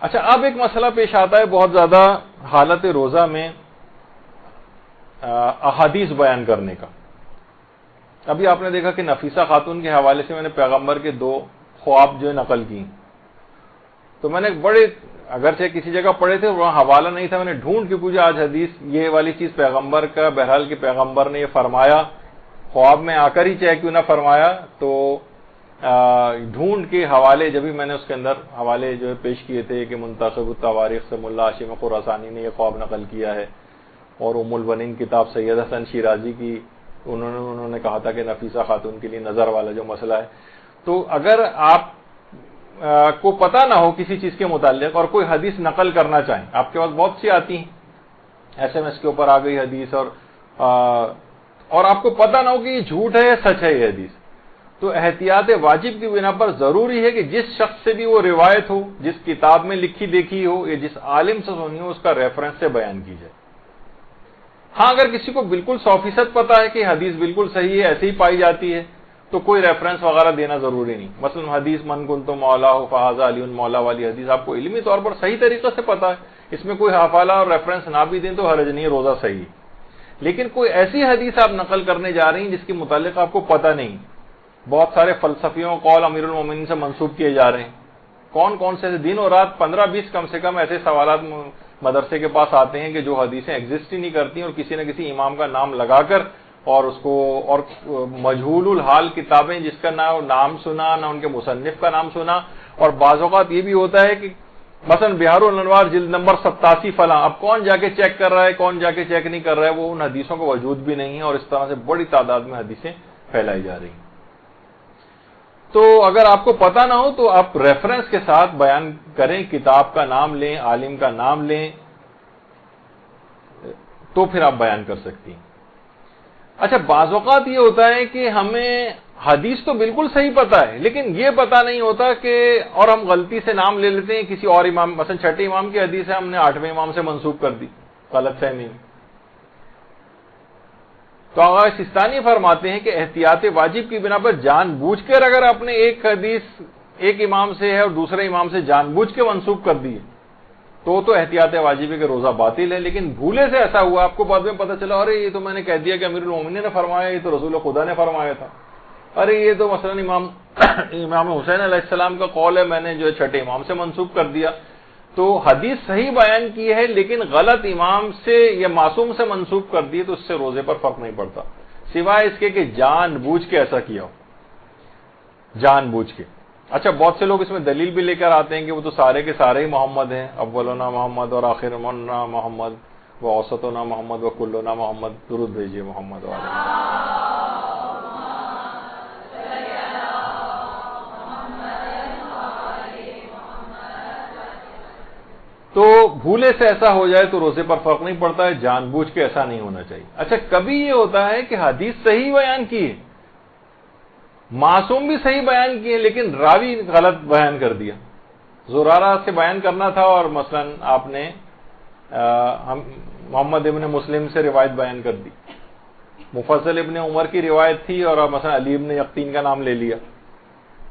اچھا، اب ایک مسئلہ پیش آتا ہے بہت زیادہ حالت روزہ میں احادیث بیان کرنے کا. ابھی آپ نے دیکھا کہ نفیسہ خاتون کے حوالے سے میں نے پیغمبر کے 2 خواب جو نقل کی، تو میں نے بڑے اگرچہ کسی جگہ پڑھے تھے وہاں حوالہ نہیں تھا، میں نے ڈھونڈ کے پوچھا آج حدیث یہ والی چیز پیغمبر کا، بہرحال کہ پیغمبر نے یہ فرمایا، خواب میں آ کر ہی چاہے کیوں نہ فرمایا، تو ڈھونڈ کے حوالے جب بھی میں نے اس کے اندر حوالے جو پیش کیے تھے کہ منتخب التواریخ سے ملا ہاشم خراسانی نے یہ خواب نقل کیا ہے، اور ام البنین کتاب سید حسن شیرازی کی انہوں نے کہا تھا کہ نفیسہ خاتون کے لیے نظر والا جو مسئلہ ہے. تو اگر آپ کو پتہ نہ ہو کسی چیز کے متعلق اور کوئی حدیث نقل کرنا چاہیں، آپ کے پاس بہت سی آتی ہیں SMS کے اوپر آ گئی حدیث، اور آپ کو پتہ نہ ہو کہ یہ جھوٹ ہے یا سچ ہے یہ حدیث، تو احتیاط واجب کی بنا پر ضروری ہے کہ جس شخص سے بھی وہ روایت ہو، جس کتاب میں لکھی دیکھی ہو یا جس عالم سے سنی ہو، اس کا ریفرنس سے بیان کی جائے. ہاں، اگر کسی کو بالکل 100% پتا ہے کہ حدیث بالکل صحیح ہے، ایسے ہی پائی جاتی ہے، تو کوئی ریفرنس وغیرہ دینا ضروری نہیں. مثلا حدیث من کنت مولا فہذا علی مولا والی حدیث آپ کو علمی طور پر صحیح طریقے سے پتا ہے، اس میں کوئی حوالہ اور ریفرنس نہ بھی دیں تو حرج نہیں، روزہ صحیح ہے. لیکن کوئی ایسی حدیث آپ نقل کرنے جا رہی ہیں جس کے متعلق آپ کو پتہ نہیں، بہت سارے فلسفیوں قول امیر المومنین سے منسوب کیے جا رہے ہیں، کون سے دن اور رات 15-20 کم سے کم ایسے سوالات مدرسے کے پاس آتے ہیں کہ جو حدیثیں ایگزسٹ ہی نہیں کرتی اور کسی نہ کسی امام کا نام لگا کر اور اس کو، اور مجہول الحال کتابیں جس کا نہ نام سنا نہ ان کے مصنف کا نام سنا. اور بعض اوقات یہ بھی ہوتا ہے کہ مثلا بہار الانوار جلد نمبر 87 فلاں، اب کون جا کے چیک کر رہا ہے کون جا کے چیک نہیں کر رہا ہے، وہ ان حدیثوں کا وجود بھی نہیں ہے، اور اس طرح سے بڑی تعداد میں حدیثیں پھیلائی جا رہی ہیں. تو اگر آپ کو پتہ نہ ہو تو آپ ریفرنس کے ساتھ بیان کریں، کتاب کا نام لیں، عالم کا نام لیں، تو پھر آپ بیان کر سکتی ہیں. اچھا، بعض اوقات یہ ہوتا ہے کہ ہمیں حدیث تو بالکل صحیح پتہ ہے لیکن یہ پتہ نہیں ہوتا کہ، اور ہم غلطی سے نام لے لیتے ہیں کسی اور امام، مثلا چھٹے امام کی حدیث ہے ہم نے 8ویں امام سے منسوب کر دی، غلط فہمی. تو آغا سستانی فرماتے ہیں کہ احتیاط واجب کی بنا پر جان بوجھ کر اگر آپ نے ایک حدیث ایک امام سے ہے اور دوسرے امام سے جان بوجھ کے منسوب کر دی تو احتیاط واجب ہے کہ روزہ باطل ہے. لیکن بھولے سے ایسا ہوا، آپ کو بعد میں پتہ چلا ارے یہ تو میں نے کہہ دیا کہ امیر المومنین نے فرمایا، یہ تو رسول خدا نے فرمایا تھا، ارے یہ تو مثلا امام حسین علیہ السلام کا قول ہے، میں نے جو ہے چھٹے امام سے منسوب کر دیا. تو حدیث صحیح بیان کی ہے لیکن غلط امام سے یا معصوم سے منسوب کر دی تو اس سے روزے پر فرق نہیں پڑتا، سوائے اس کے کہ جان بوجھ کے ایسا کیا ہو، جان بوجھ کے. اچھا، بہت سے لوگ اس میں دلیل بھی لے کر آتے ہیں کہ وہ تو سارے کے سارے ہی محمد ہیں، اولنا محمد اور آخرنا محمد و اوسطنا محمد و کلنا محمد، درود بھیجیے محمد والے. تو بھولے سے ایسا ہو جائے تو روزے پر فرق نہیں پڑتا ہے، جان بوجھ کے ایسا نہیں ہونا چاہیے. اچھا، کبھی یہ ہوتا ہے کہ حدیث صحیح بیان کی ہے، معصوم بھی صحیح بیان کی ہے لیکن راوی غلط بیان کر دیا. زرارہ سے بیان کرنا تھا اور مثلا آپ نے محمد ابن مسلم سے روایت بیان کر دی، مفضل ابن عمر کی روایت تھی اور مثلا علی ابن یقطین کا نام لے لیا.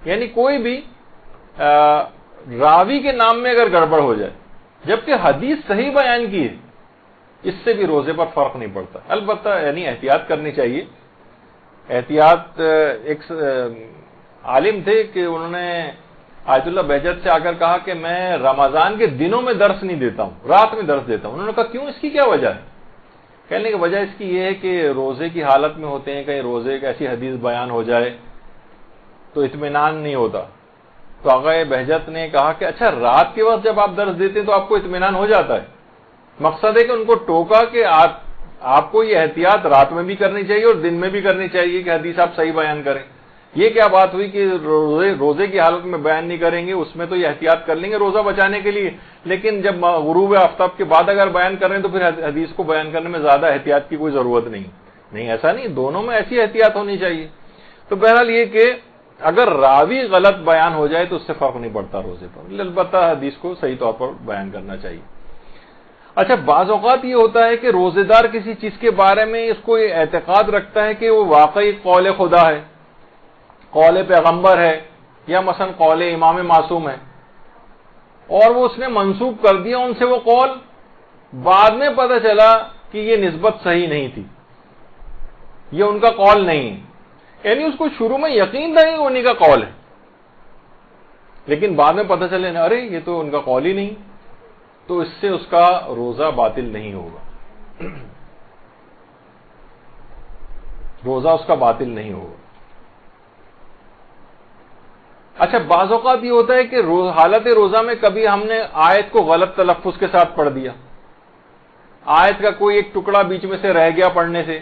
یعنی کوئی بھی راوی کے نام میں اگر گڑبڑ ہو جائے جبکہ حدیث صحیح بیان کی ہے، اس سے بھی روزے پر فرق نہیں پڑتا. البتہ یعنی احتیاط کرنی چاہیے. احتیاط، ایک عالم تھے کہ انہوں نے آیت اللہ بہجت سے آ کر کہا کہ میں رمضان کے دنوں میں درس نہیں دیتا ہوں، رات میں درس دیتا ہوں. انہوں نے کہا کیوں، اس کی کیا وجہ ہے؟ کہنے کی وجہ اس کی یہ ہے کہ روزے کی حالت میں ہوتے ہیں، کہیں روزے کی ایسی حدیث بیان ہو جائے تو اطمینان نہیں ہوتا. تو آقا بہجت نے کہا کہ اچھا، رات کے وقت جب آپ درس دیتے ہیں تو آپ کو اطمینان ہو جاتا ہے. مقصد ہے کہ ان کو ٹوکا کہ آپ کو یہ احتیاط رات میں بھی کرنی چاہیے اور دن میں بھی کرنی چاہیے کہ حدیث آپ صحیح بیان کریں. یہ کیا بات ہوئی کہ روزے کی حالت میں بیان نہیں کریں گے، اس میں تو یہ احتیاط کر لیں گے روزہ بچانے کے لیے، لیکن جب غروب آفتاب کے بعد اگر بیان کر رہے ہیں تو پھر حدیث کو بیان کرنے میں زیادہ احتیاط کی کوئی ضرورت نہیں. ایسا نہیں، دونوں میں ایسی احتیاط ہونی چاہیے. تو بہرحال یہ کہ اگر راوی غلط بیان ہو جائے تو اس سے فرق نہیں پڑتا روزے پر، البتہ حدیث کو صحیح طور پر بیان کرنا چاہیے. اچھا، بعض اوقات یہ ہوتا ہے کہ روزے دار کسی چیز کے بارے میں اس کو یہ اعتقاد رکھتا ہے کہ وہ واقعی قول خدا ہے، قول پیغمبر ہے، یا مثلا قول امام معصوم ہے. اور وہ اس نے منسوب کر دیا ان سے وہ قول، بعد میں پتہ چلا کہ یہ نسبت صحیح نہیں تھی، یہ ان کا قول نہیں ہے، یعنی اس کو شروع میں یقین تھا کہ انہی کا قول ہے، لیکن بعد میں پتہ چلے نا ارے یہ تو ان کا قول ہی نہیں، تو اس سے اس کا روزہ باطل نہیں ہوگا، روزہ اس کا باطل نہیں ہوگا۔ اچھا، بعض اوقات یہ ہوتا ہے کہ حالت روزہ میں کبھی ہم نے آیت کو غلط تلفظ کے ساتھ پڑھ دیا، آیت کا کوئی ایک ٹکڑا بیچ میں سے رہ گیا پڑھنے سے،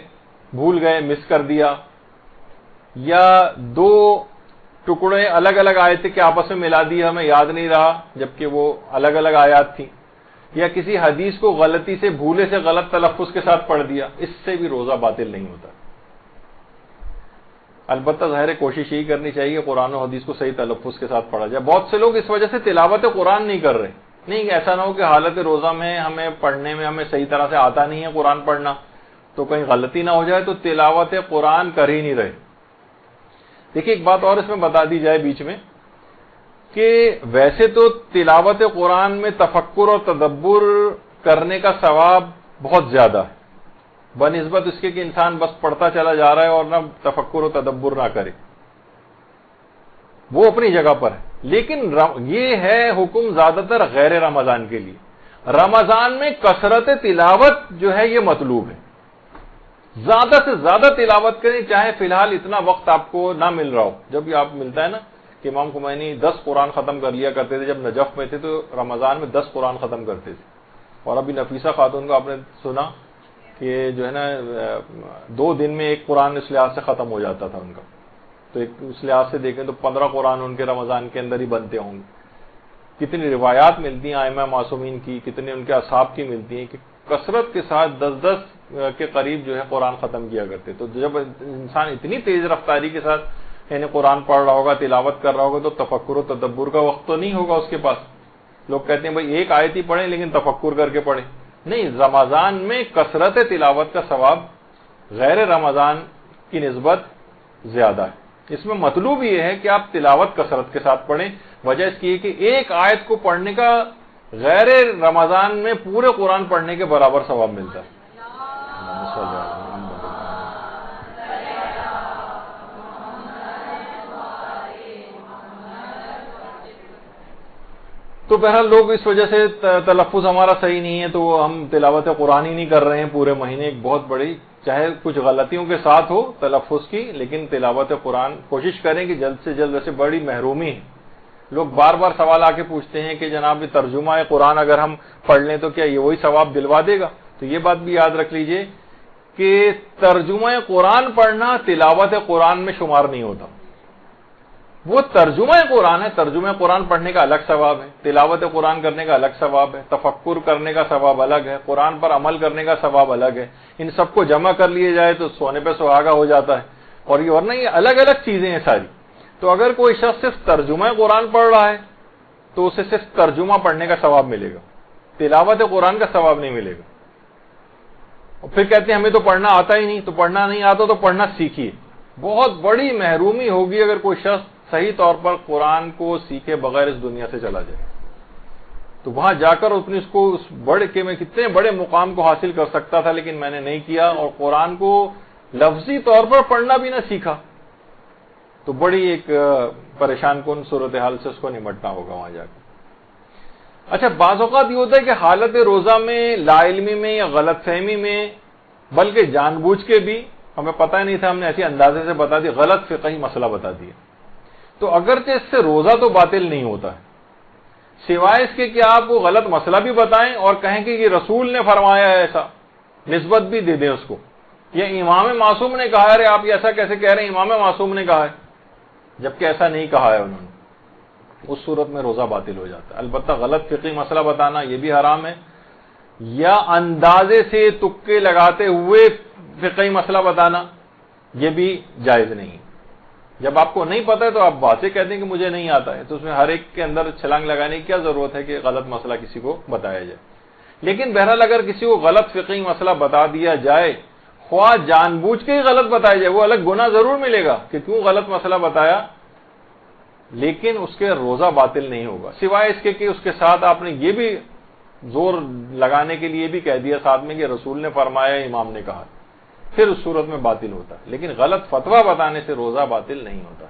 بھول گئے، مس کر دیا، یا دو ٹکڑے الگ الگ آیتیں کے آپس میں ملا دی، ہمیں یاد نہیں رہا جبکہ وہ الگ الگ آیات تھیں، یا کسی حدیث کو غلطی سے بھولے سے غلط تلفظ کے ساتھ پڑھ دیا، اس سے بھی روزہ باطل نہیں ہوتا۔ البتہ ظاہر کوشش یہی کرنی چاہیے کہ قرآن و حدیث کو صحیح تلفظ کے ساتھ پڑھا جائے۔ بہت سے لوگ اس وجہ سے تلاوت قرآن نہیں کر رہے، نہیں ایسا نہ ہو کہ حالت روزہ میں ہمیں پڑھنے میں ہمیں صحیح طرح سے آتا نہیں ہے قرآن پڑھنا، تو کہیں غلطی نہ ہو جائے تو تلاوت قرآن کر ہی نہیں رہے۔ دیکھیے ایک بات اور اس میں بتا دی جائے بیچ میں کہ ویسے تو تلاوت قرآن میں تفکر اور تدبر کرنے کا ثواب بہت زیادہ ہے، بنسبت اس کے کہ انسان بس پڑھتا چلا جا رہا ہے اور نہ تفکر و تدبر نہ کرے، وہ اپنی جگہ پر ہے، لیکن یہ ہے حکم زیادہ تر غیر رمضان کے لیے۔ رمضان میں کثرت تلاوت جو ہے یہ مطلوب ہے، زیادہ سے زیادہ تلاوت کریں، چاہے فی الحال اتنا وقت آپ کو نہ مل رہا ہو۔ جب یہ آپ ملتا ہے نا کہ امام خمینی 10 قرآن ختم کر لیا کرتے تھے جب نجف میں تھے، تو رمضان میں 10 قرآن ختم کرتے تھے، اور ابھی نفیسہ خاتون کو آپ نے سنا کہ جو ہے نا 2 دن میں 1 قرآن اس لحاظ سے ختم ہو جاتا تھا ان کا، تو اس لحاظ سے دیکھیں تو 15 قرآن ان کے رمضان کے اندر ہی بنتے ہوں گے۔ کتنی روایات ملتی ہیں ائمہ معصومین کی، کتنے ان کے اصحاب کی ملتی ہیں کہ کثرت کے ساتھ 10 کے قریب جو ہے قرآن ختم کیا کرتے۔ تو جب انسان اتنی تیز رفتاری کے ساتھ یعنی قرآن پڑھ رہا ہوگا، تلاوت کر رہا ہوگا، تو تفکر و تدبر کا وقت تو نہیں ہوگا اس کے پاس۔ لوگ کہتے ہیں بھائی 1 آیت ہی پڑھیں لیکن تفکر کر کے پڑھیں، نہیں، رمضان میں کثرت تلاوت کا ثواب غیر رمضان کی نسبت زیادہ ہے۔ اس میں مطلوب یہ ہے کہ آپ تلاوت کثرت کے ساتھ پڑھیں، وجہ اس کی ہے کہ 1 آیت کو پڑھنے کا غیر رمضان میں پورے قرآن پڑھنے کے برابر ثواب ملتا ہے۔ تو بہرحال لوگ اس وجہ سے تلفظ ہمارا صحیح نہیں ہے تو ہم تلاوت قرآن ہی نہیں کر رہے ہیں پورے مہینے، ایک بہت بڑی، چاہے کچھ غلطیوں کے ساتھ ہو تلفظ کی، لیکن تلاوت قرآن کوشش کریں کہ جلد سے جلد، ویسے بڑی محرومی ہے۔ لوگ بار بار سوال آ کے پوچھتے ہیں کہ جناب یہ ترجمہ قرآن اگر ہم پڑھ لیں تو کیا یہ وہی ثواب دلوا دے گا؟ تو یہ بات بھی یاد رکھ لیجئے کہ ترجمہ قرآن پڑھنا تلاوت قرآن میں شمار نہیں ہوتا، وہ ترجمہ قرآن ہے، ترجمہ قرآن پڑھنے کا الگ ثواب ہے، تلاوت قرآن کرنے کا الگ ثواب ہے، تفکر کرنے کا ثواب الگ ہے، قرآن پر عمل کرنے کا ثواب الگ ہے۔ ان سب کو جمع کر لیے جائے تو سونے پہ سہاگا ہو جاتا ہے، اور یہ ورنہ یہ الگ الگ چیزیں ہیں ساری۔ تو اگر کوئی شخص صرف ترجمہ قرآن پڑھ رہا ہے تو اسے صرف ترجمہ پڑھنے کا ثواب ملے گا، تلاوت قرآن کا ثواب نہیں ملے گا۔ اور پھر کہتے ہیں ہمیں تو پڑھنا آتا ہی نہیں، تو پڑھنا نہیں آتا تو پڑھنا سیکھیے۔ بہت بڑی محرومی ہوگی اگر کوئی شخص صحیح طور پر قرآن کو سیکھے بغیر اس دنیا سے چلا جائے، تو وہاں جا کر اپنی اس کو اس بڑے کہ میں کتنے بڑے مقام کو حاصل کر سکتا تھا لیکن میں نے نہیں کیا، اور قرآن کو لفظی طور پر پڑھنا بھی نہ سیکھا، تو بڑی ایک پریشان کن صورتحال سے اس کو نمٹنا ہوگا وہاں جا کے۔ اچھا، بعض اوقات یہ ہوتا ہے کہ حالت روزہ میں لا علمی میں یا غلط فہمی میں، بلکہ جان بوجھ کے بھی، ہمیں پتہ ہی نہیں تھا، ہم نے ایسی اندازے سے بتا دیا، غلط فقہی مسئلہ بتا دیا، تو اگرچہ اس سے روزہ تو باطل نہیں ہوتا ہے، سوائے اس کے کہ آپ کو غلط مسئلہ بھی بتائیں اور کہیں کہ یہ رسول نے فرمایا ہے، ایسا نسبت بھی دے دیں اس کو، یا امام معصوم نے کہا ہے، ارے آپ ایسا کیسے کہہ رہے ہیں، امام معصوم نے کہا ہے، جبکہ ایسا نہیں کہا ہے انہوں نے، اس صورت میں روزہ باطل ہو جاتا ہے۔ البتہ غلط فقہی مسئلہ بتانا یہ بھی حرام ہے، یا اندازے سے تکے لگاتے ہوئے فقہی مسئلہ بتانا یہ بھی جائز نہیں۔ جب آپ کو نہیں پتہ ہے تو آپ واضح کہتے ہیں کہ مجھے نہیں آتا ہے، تو اس میں ہر ایک کے اندر چھلانگ لگانے کی کیا ضرورت ہے کہ غلط مسئلہ کسی کو بتایا جائے۔ لیکن بہرحال اگر کسی کو غلط فقہی مسئلہ بتا دیا جائے، خواہ جان بوجھ کے ہی غلط بتایا جائے، وہ الگ گناہ ضرور ملے گا کہ کیوں غلط مسئلہ بتایا، لیکن اس کے روزہ باطل نہیں ہوگا، سوائے اس کے کہ اس کے ساتھ آپ نے یہ بھی زور لگانے کے لیے بھی کہہ دیا ساتھ میں کہ رسول نے فرمایا، امام نے کہا، پھر اس صورت میں باطل ہوتا ہے، لیکن غلط فتویٰ بتانے سے روزہ باطل نہیں ہوتا۔